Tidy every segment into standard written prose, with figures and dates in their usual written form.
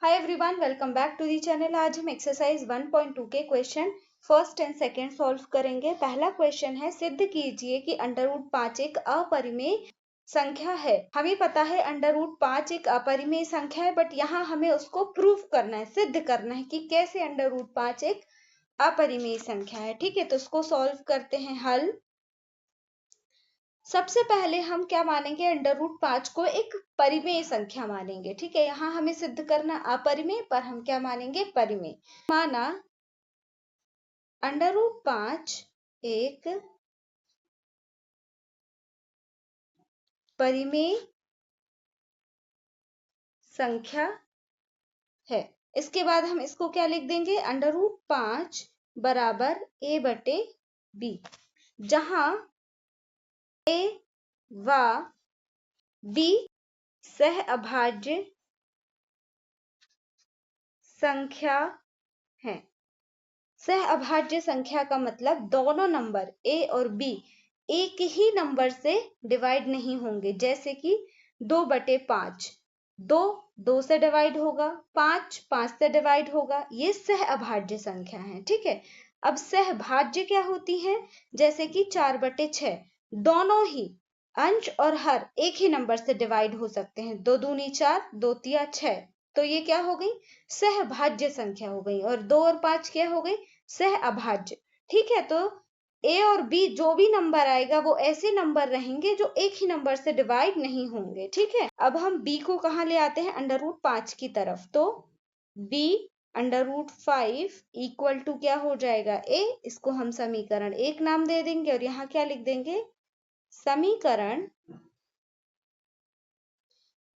Hi everyone, welcome back to the channel. आज हम exercise 1.2 के question first and second solve करेंगे। पहला क्वेश्चन है, सिद्ध कीजिए कि √5 एक अपरिमेय संख्या है। हमें पता है √5 एक अपरिमेय संख्या है, बट यहाँ हमें उसको प्रूफ करना है, सिद्ध करना है कि कैसे √5 एक अपरिमेय संख्या है। ठीक है, तो उसको सॉल्व करते हैं। हल, सबसे पहले हम क्या मानेंगे, √5 को एक परिमेय संख्या मानेंगे। ठीक है, यहाँ हमें सिद्ध करना अपरिमेय, पर हम क्या मानेंगे, परिमेय। माना √5 एक परिमेय संख्या है। इसके बाद हम इसको क्या लिख देंगे, √5 बराबर a/b, जहां a व b सहअभाज्य संख्या है। सहअभाज्य संख्या का मतलब दोनों नंबर a और b एक ही नंबर से डिवाइड नहीं होंगे। जैसे कि 2/5, 2 से डिवाइड होगा, 5 से डिवाइड होगा। ये सहअभाज्य संख्या है। ठीक है, अब सहभाज्य क्या होती है, जैसे कि 4/6, दोनों ही अंश और हर एक ही नंबर से डिवाइड हो सकते हैं। 2 दूनी 4, 2 तिया 6, तो ये क्या हो गई, सहभाज्य संख्या हो गई। और 2 और 5 क्या हो गई, सहअभाज्य। ठीक है, तो a और b जो भी नंबर आएगा वो ऐसे नंबर रहेंगे जो एक ही नंबर से डिवाइड नहीं होंगे। ठीक है, अब हम b को कहाँ ले आते हैं, √5 की तरफ। तो b √5 इक्वल टू क्या हो जाएगा, a। इसको हम समीकरण 1 नाम दे देंगे और यहाँ क्या लिख देंगे, समीकरण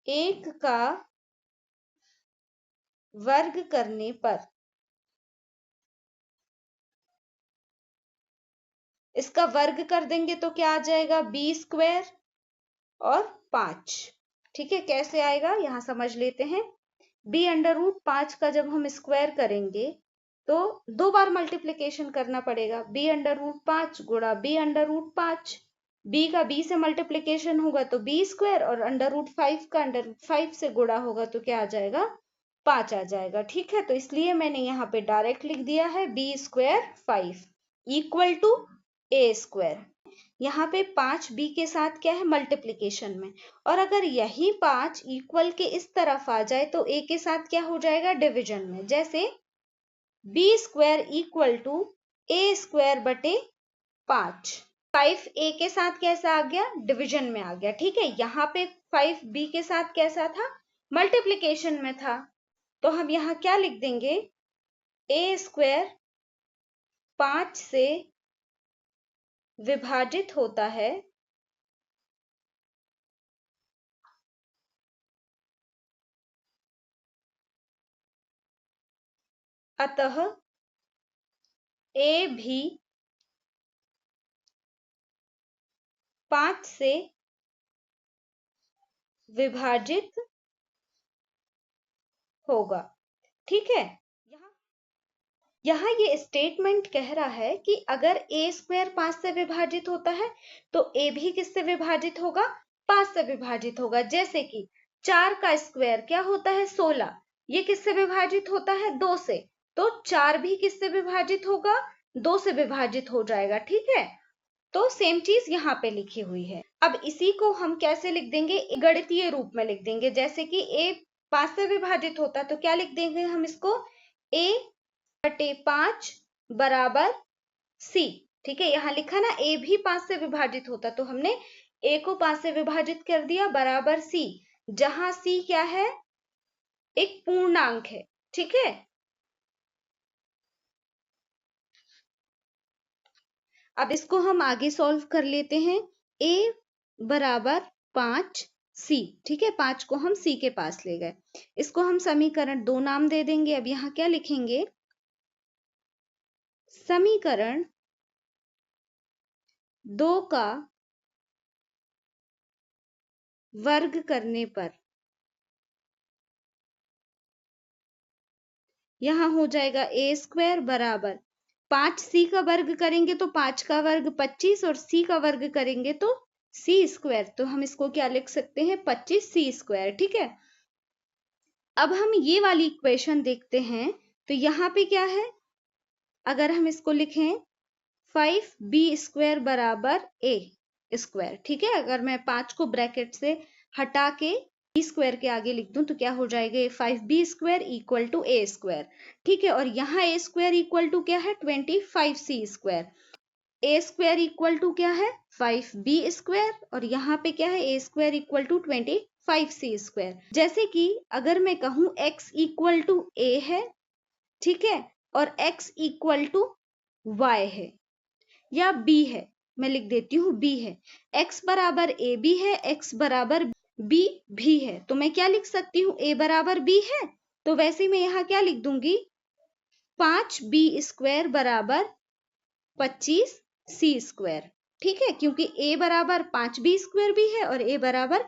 1 का वर्ग करने पर इसका वर्ग कर देंगे तो क्या आ जाएगा, b² और 5। ठीक है, कैसे आएगा यहाँ समझ लेते हैं। b √5 का जब हम स्क्वायर करेंगे तो 2 बार मल्टीप्लीकेशन करना पड़ेगा। b √5 गुणा b √5, b का b से मल्टीप्लीकेशन होगा तो b² और √5 का √5 से गुणा होगा तो क्या आ जाएगा, 5 आ जाएगा। ठीक है, तो इसलिए मैंने यहाँ पे डायरेक्ट लिख दिया है b² 5 इक्वल टू a²। यहाँ पे 5 b के साथ क्या है, मल्टीप्लीकेशन में, और अगर यही 5 इक्वल के इस तरफ आ जाए तो a के साथ क्या हो जाएगा, डिवीजन में। जैसे b² equal to a²/5। 5 a के साथ कैसा आ गया, डिवीजन में आ गया। ठीक है, यहाँ पे 5 b के साथ कैसा था, मल्टीप्लीकेशन में था। तो हम यहाँ क्या लिख देंगे, a² 5 से विभाजित होता है, अतः a भी 5 से विभाजित होगा। ठीक है, यहाँ ये स्टेटमेंट कह रहा है कि अगर a² 5 से विभाजित होता है तो a भी किससे विभाजित होगा, 5 से विभाजित होगा। जैसे कि 4 का स्क्वायर क्या होता है, 16, ये किससे विभाजित होता है, 2 से, तो 4 भी किससे विभाजित होगा, 2 से विभाजित हो जाएगा। ठीक है, तो सेम चीज यहाँ पे लिखी हुई है। अब इसी को हम कैसे लिख देंगे, गणितीय रूप में लिख देंगे। जैसे कि a 5 से विभाजित होता तो क्या लिख देंगे हम इसको, a/5 बराबर c। ठीक है, यहाँ लिखा ना a भी 5 से विभाजित होता, तो हमने a को 5 से विभाजित कर दिया बराबर c, जहां c क्या है, एक पूर्णांक है। ठीक है, अब इसको हम आगे सॉल्व कर लेते हैं। a बराबर 5 c। ठीक है, 5 को हम c के पास ले गए, इसको हम समीकरण 2 नाम दे देंगे। अब यहाँ क्या लिखेंगे, समीकरण 2 का वर्ग करने पर यहाँ हो जाएगा a² बराबर 5c का वर्ग करेंगे तो 5 का वर्ग 25 और c का वर्ग करेंगे तो c²। तो हम इसको क्या लिख सकते हैं, 25c²। ठीक है, अब हम ये वाली इक्वेशन देखते हैं, तो यहाँ पे क्या है, अगर हम इसको लिखें 5b² बराबर a², ठीक है। अगर मैं 5 को ब्रैकेट से हटा के b² के आगे लिख दूं तो क्या हो जाएगा, 5b² इक्वल टू a², ठीक है। और यहाँ a² इक्वल टू क्या है, 25c², a² इक्वल टू क्या है, 5b², और यहाँ पे क्या है, a² इक्वल टू 25c²। जैसे कि अगर मैं कहूं x इक्वल टू a है, ठीक है, और x इक्वल टू y है या b है, मैं लिख देती हूँ b है, x बराबर a b है, x बराबर b भी है, तो मैं क्या लिख सकती हूँ, a बराबर b है, तो वैसे मैं यहाँ क्या लिख दूंगी, 5b² बराबर 25c², ठीक है, क्योंकि a बराबर 5b² भी है और a बराबर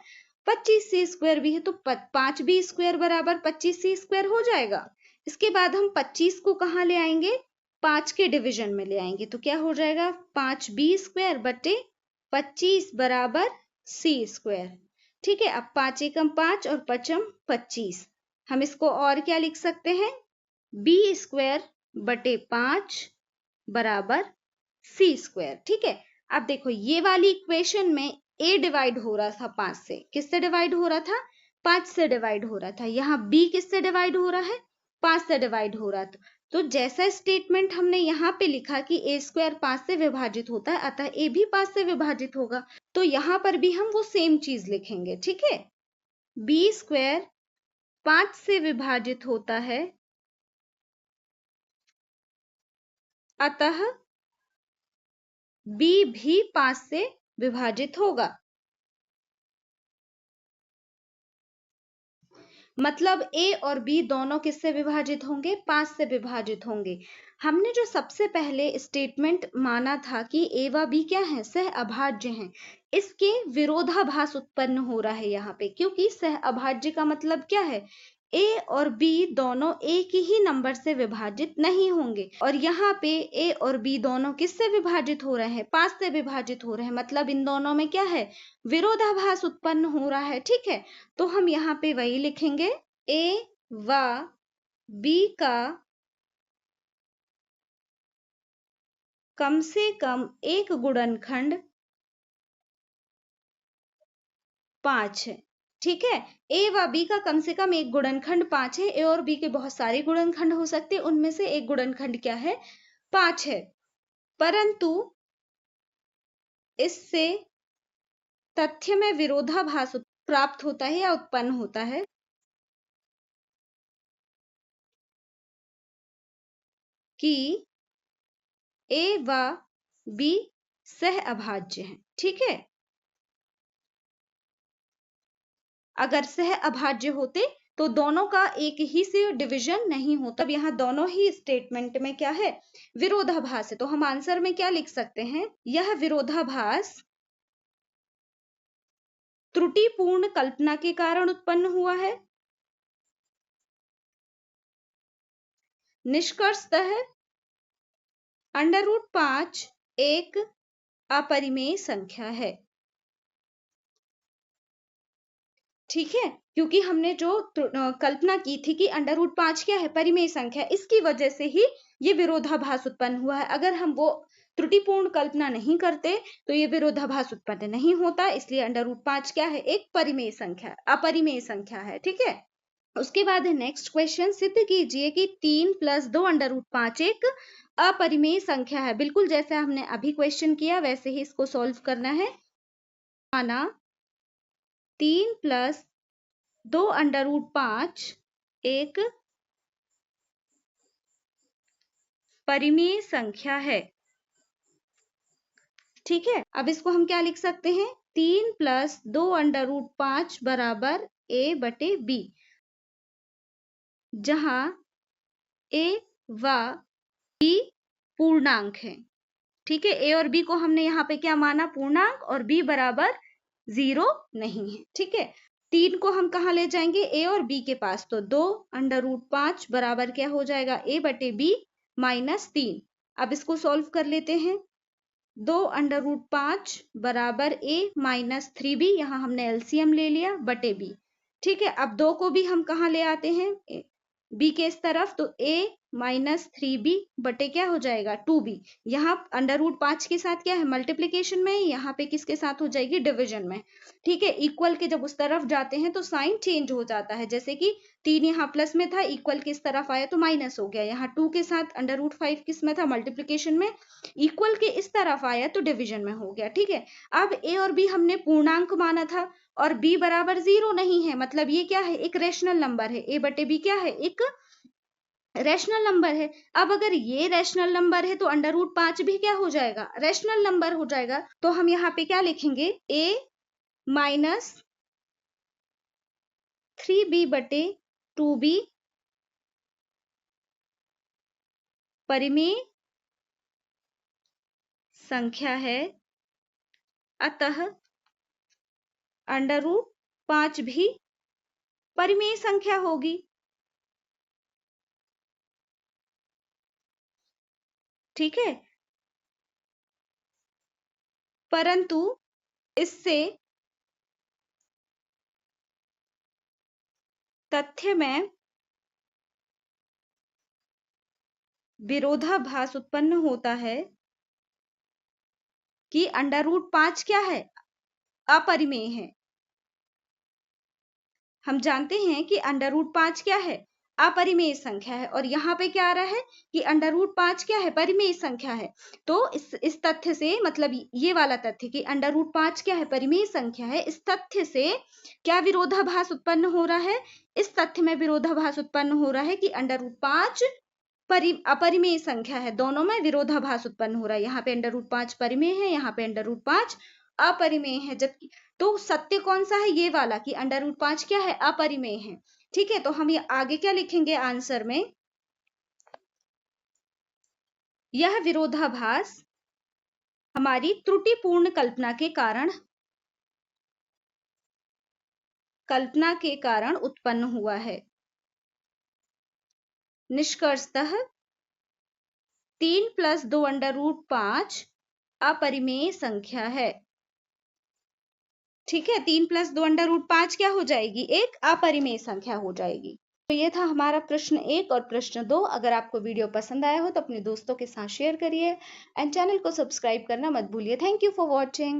25c² भी है, तो 5b² बराबर 25c² हो जाएगा। इसके बाद हम 25 को कहाँ ले आएंगे, 5 के डिवीजन में ले आएंगे, तो क्या हो जाएगा, 5b² बटे 25 बराबर c², ठीक है। अब 5 एकम 5 और 5m 25, हम इसको और क्या लिख सकते हैं, b² बटे 5 बराबर c², ठीक है। अब देखो ये वाली इक्वेशन में a डिवाइड हो रहा था 5 से, किससे डिवाइड हो रहा था, 5 से डिवाइड हो रहा था। यहाँ b किससे डिवाइड हो रहा है, 5 से डिवाइड हो रहा था। तो जैसा स्टेटमेंट हमने यहाँ पे लिखा कि a² 5 से विभाजित होता है, अतः a भी 5 से विभाजित होगा, तो यहाँ पर भी हम वो सेम चीज लिखेंगे, ठीक है। b² 5 से विभाजित होता है, अतः b भी 5 से विभाजित होगा। मतलब a और b दोनों किससे विभाजित होंगे, 5 से विभाजित होंगे। हमने जो सबसे पहले स्टेटमेंट माना था कि a व b क्या है, सह अभाज्य हैं, इसके विरोधाभास उत्पन्न हो रहा है यहाँ पे, क्योंकि सह अभाज्य का मतलब क्या है, a और b दोनों एक ही नंबर से विभाजित नहीं होंगे, और यहाँ पे a और b दोनों किससे विभाजित हो रहे हैं, 5 से विभाजित हो रहे हैं, मतलब इन दोनों में क्या है, विरोधाभास उत्पन्न हो रहा है, ठीक है। तो हम यहाँ पे वही लिखेंगे, a व b का कम से कम एक गुणनखंड 5 है, ठीक है। a व b का कम से कम एक गुणनखंड 5 है, a और b के बहुत सारे गुणनखंड हो सकते हैं, उनमें से एक गुणनखंड क्या है, 5 है, परंतु इससे तथ्य में विरोधाभास प्राप्त होता है या उत्पन्न होता है कि a व b सह अभाज्य हैं, ठीक है। अगर सह अभाज्य होते तो दोनों का एक ही से डिवीजन नहीं होता। अब यहाँ दोनों ही स्टेटमेंट में क्या है, विरोधाभास है, तो हम आंसर में क्या लिख सकते हैं, यह विरोधाभास त्रुटिपूर्ण कल्पना के कारण उत्पन्न हुआ है। निष्कर्षतः √5 एक अपरिमेय संख्या है, ठीक है, क्योंकि हमने जो कल्पना की थी कि √5 क्या है, परिमेय संख्या, इसकी वजह से ही ये विरोधाभास उत्पन्न हुआ है। अगर हम वो त्रुटिपूर्ण कल्पना नहीं करते तो ये विरोधाभास उत्पन्न नहीं होता, इसलिए √5 क्या है, एक परिमेय संख्या, अपरिमेय संख्या है, ठीक है। उसके बाद नेक्स्ट क्वेश्चन, सिद्ध कीजिए कि 3 + 2 √5 एक अपरिमेय संख्या है। बिल्कुल जैसे हमने अभी क्वेश्चन किया वैसे ही इसको सॉल्व करना है। माना 3 + 2 √5 एक परिमेय संख्या है, ठीक है। अब इसको हम क्या लिख सकते हैं, 3 + 2 √5 बराबर a बटे b, जहां a व b पूर्णांक है, ठीक है। a और b को हमने यहाँ पे क्या माना, पूर्णांक, और b बराबर 0 नहीं है, ठीक है। 3 को हम कहाँ ले जाएंगे, a और b के पास, तो 2 √5 बराबर क्या हो जाएगा, a बटे b -3। अब इसको सॉल्व कर लेते हैं, 2 √5 बराबर a -3b, यहाँ हमने एलसीएम ले लिया, बटे b, ठीक है, अब 2 को भी हम कहाँ ले आते हैं, बी के इस तरफ, तो a माइनस 3b बटे क्या हो जाएगा 2b। यहाँ अंडर रूट 5 के साथ क्या है, मल्टीप्लीकेशन में, यहाँ पे किसके साथ हो जाएगी, डिवीजन में। ठीक है, इक्वल के जब उस तरफ जाते हैं तो साइन चेंज हो जाता है, जैसे कि 3 यहाँ प्लस में था, इक्वल के इस तरफ आया तो माइनस हो गया। यहाँ 2 के साथ अंडर रूट 5 किस में था, मल्टीप्लीकेशन में, इक्वल के इस तरफ आया तो डिविजन में हो गया। ठीक है, अब a और b हमने पूर्णांक माना था और b बराबर 0 नहीं है, मतलब ये क्या है, एक रेशनल नंबर है। a बटे b क्या है, एक रैशनल नंबर है। अब अगर ये रैशनल नंबर है तो अंडर रूट 5 भी क्या हो जाएगा, रैशनल नंबर हो जाएगा। तो हम यहाँ पे क्या लिखेंगे, a माइनस 3b बटे 2b परिमेय संख्या है, अतः अंडर रूट 5 भी परिमेय संख्या होगी। ठीक है, परंतु इससे तथ्य में विरोधाभास उत्पन्न होता है कि अंडर रूट 5 क्या है, अपरिमेय है। हम जानते हैं कि अंडर रूट 5 क्या है, अपरिमेय संख्या है, और यहाँ पे क्या आ रहा है कि अंडर रूट 5 क्या है, परिमेय संख्या है। तो इस तथ्य से, मतलब ये वाला तथ्य कि अंडर रूट 5 क्या है, परिमेय संख्या है, इस तथ्य से क्या विरोधाभास उत्पन्न हो रहा है, इस तथ्य में विरोधाभास उत्पन्न हो रहा है कि अंडर रूट 5 अपरिमेय संख्या है। दोनों में विरोधाभास उत्पन्न हो रहा है, यहाँ पे अंडर रूट 5 परिमेय है, यहाँ पे अंडर रूट 5 अपरिमेय है। जबकि तो सत्य कौन सा है, ये वाला कि अंडर रूट 5 क्या है, अपरिमेय है। ठीक है, तो हम ये आगे क्या लिखेंगे आंसर में, यह विरोधाभास हमारी त्रुटिपूर्ण कल्पना के कारण उत्पन्न हुआ है। निष्कर्षतः 3 + 2 अंडर रूट 5 अपरिमेय संख्या है। ठीक है, 3 + 2 अंडर रूट 5 क्या हो जाएगी, एक अपरिमेय संख्या हो जाएगी। तो ये था हमारा प्रश्न 1 और प्रश्न 2। अगर आपको वीडियो पसंद आया हो तो अपने दोस्तों के साथ शेयर करिए एंड चैनल को सब्सक्राइब करना मत भूलिए। Thank you for watching.